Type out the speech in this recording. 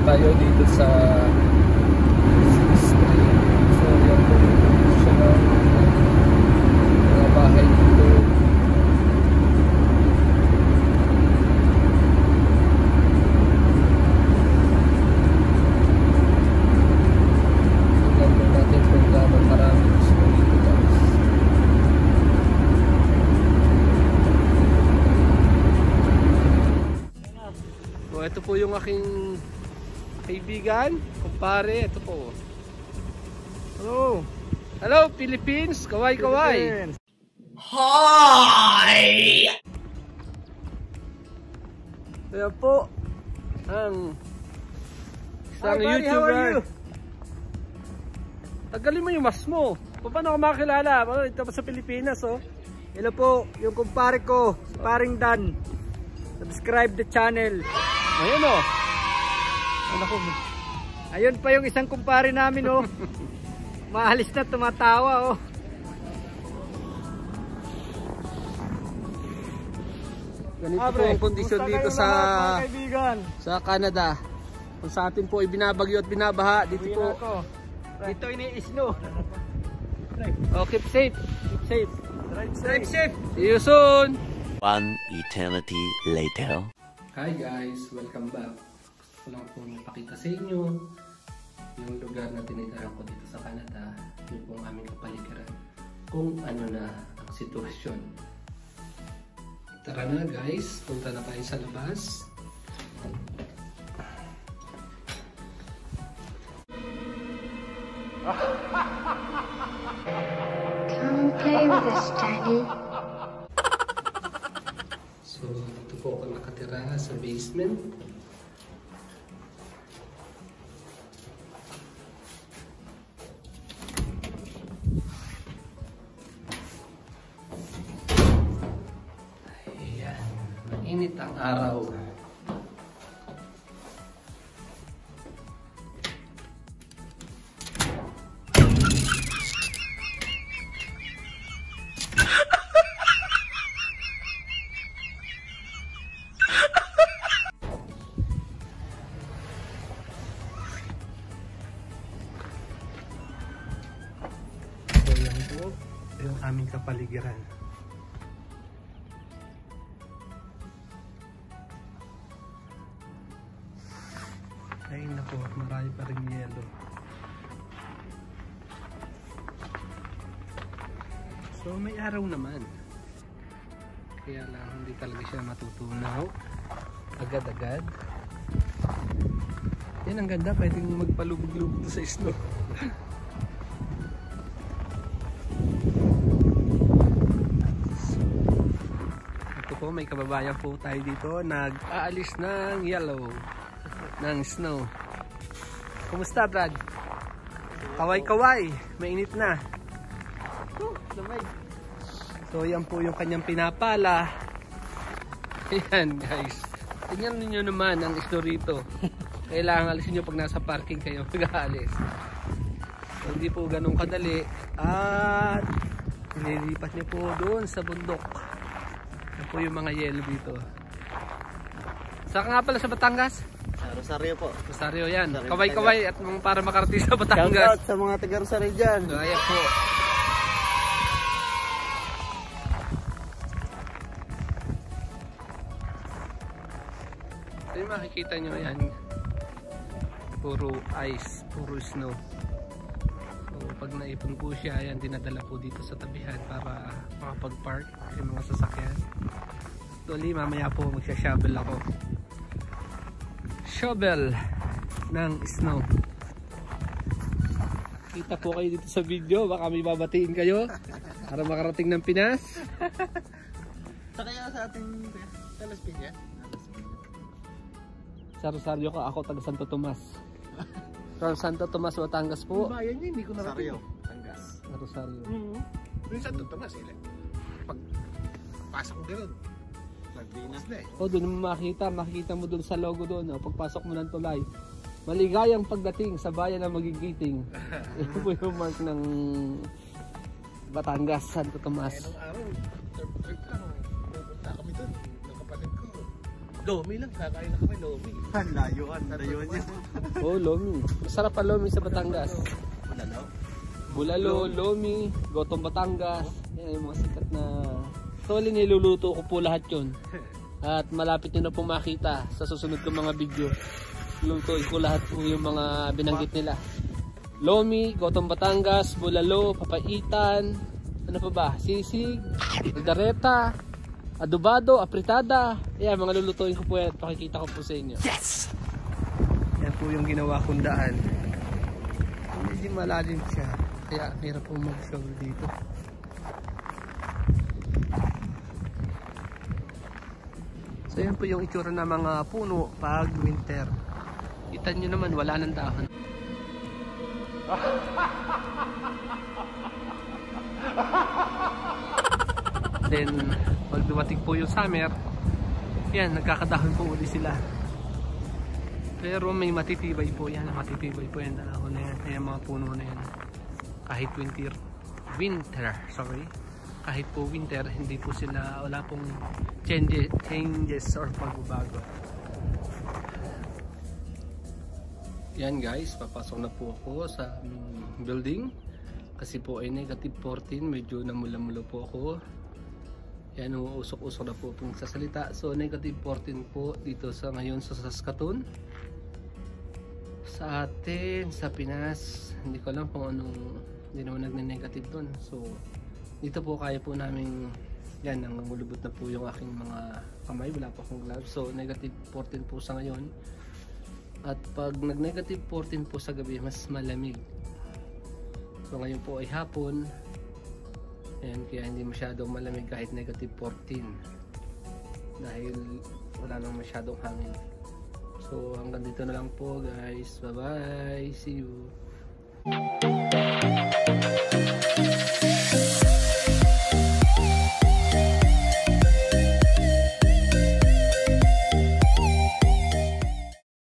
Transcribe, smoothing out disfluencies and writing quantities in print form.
tayo dito sa street. So yan po siya mga bahay dito. Tignan po natin kung gano'ng marami gusto dito guys. So ito po yung aking kaibigan, kumpare, ito po. Hello. Hello Philippines, kaway-kaway. Hi. Kaya po ang isang YouTuber. Tagalin mo yung mas mo. Paano ka makakilala? Ito pa sa Pilipinas, oh. Hello po, yung kumpare ko, si Paring Dan. Subscribe the channel. Ayun, oh. Ano ko? Ayun pa yung isang kumpare namin, oh. Maalis na, tumatawa, oh. Ganito po ang kondisyon dito sa Canada. Kung sa atin po ibinabagyo at binabaha, dito po. Dito ini-snow. Oh, keep safe. Keep safe. Drive safe. See you soon. One eternity later. Hi guys, welcome back. Gusto ko lang po mapakita sa inyo yung lugar na tinitirahan ko dito sa Canada. Yung pong aming kapaligiran. Kung ano na ang sitwasyon. Tara na guys, punta na tayo sa labas. Come play with us, Daddy. So, dito po ako nakatira sa basement. Ayan, mainit ang araw. Yung aming kapaligiran. Ay nako, marami pa rin yelo. So may araw naman. Kaya lang hindi talaga siya matutunaw agad-agad. Yan ang ganda, pwedeng magpalubog-lubog sa snow. Po, may kababayan po tayo dito nag-aalis ng yellow ng snow. Kumusta Brad? Kaway-kaway, mainit na. So yan po yung kanyang pinapala. Ayan guys, tingnan niyo naman ang snow rito. Kailangan alisin nyo pag nasa parking kayo mag-aalis. So, hindi po ganun kadali at nililipat nyo po doon sa bundok. Yan po yung mga yelo dito. Saan nga pala sa Batangas? Sa Rosario po. Rosario yan. Kaway-kaway at para makarating sa Batangas. Shout out sa mga taga Rosario dyan. So, ayan po. So, yung makikita nyo yan. Puro ice, puro snow. So, pag naipon po siya, yan dinadala po dito sa tabihan para makapag-park yung mga sasakyan. Actually, mamaya po magsha-shovel ako. Shovel ng snow. Kita po kayo dito sa video, baka may babatiin kayo para makarating ng Pinas. Sa kaya sa ating Las Piñas? Sa Rosario ka, ako taga Santo Tomas. From Santo Tomas, Batangas po. Bayan niya, hindi ko narating. Rosario, Batangas. Rosario. Yung Santo Tomas, pag pasok mo gano'n, nagbinas na eh. O, doon mo makikita mo doon sa logo doon, o, pagpasok mo ng tulay. Maligayang pagdating sa bayan ng Magigiting. Ito po yung mark ng Batangas, Santo Tomas. Nung araw, trip lang, pupunta kami doon, ng kapatid ko. Lomi lang, kakain na kami, lomi. Layuan niya. Oh, lomi. Masarap pa lomi sa Batangas. Bulalo, lomi, gotong Batangas. Yan yung mga sikat na... Actually, niluluto ko po lahat yun. At malapit nyo na pong makita sa susunod kong mga video. Lutuin ko lahat po yung mga binanggit nila. Lomi, gotong Batangas, bulalo, papaitan, ano pa ba? Sisig, dareta, adobado, apritada. Ayan, mga lulutuin ko po yan. Pakikita ko po sa inyo. Yes! Yan po yung ginawa kong daan. Medyo malalim siya. Kaya hirap po mag-show dito. So yan po yung itsura ng mga puno pag winter. Kita nyo naman wala ng dahon. Then pag dumating po yung summer, yan nagkakadahon po ulit sila. Pero may matitibay po yan. Matitibay po yan dahon na yan. Ayan mga puno na yan. Kahit kahit po winter, hindi po sila, wala pong changes or pagbabago. Yan guys, papasok na po ako sa building kasi po ay negative 14, medyo namula-mula po ako. Yan, uusok-usok na po pong sasalita. So negative 14 po dito sa ngayon sa Saskatoon. Sa atin, sa Pinas, hindi ko alam kung anong, hindi naman nagne-negative doon. So dito po kaya po namin, yan, nangungulubot na po yung aking mga kamay, wala po akong gloves. So negative 14 po sa ngayon. At pag nag-negative 14 po sa gabi, mas malamig. So ngayon po ay hapon. Ayan, kaya hindi masyadong malamig kahit negative 14. Dahil wala nang masyadong hangin. So hanggang dito na lang po guys. Bye bye. See you.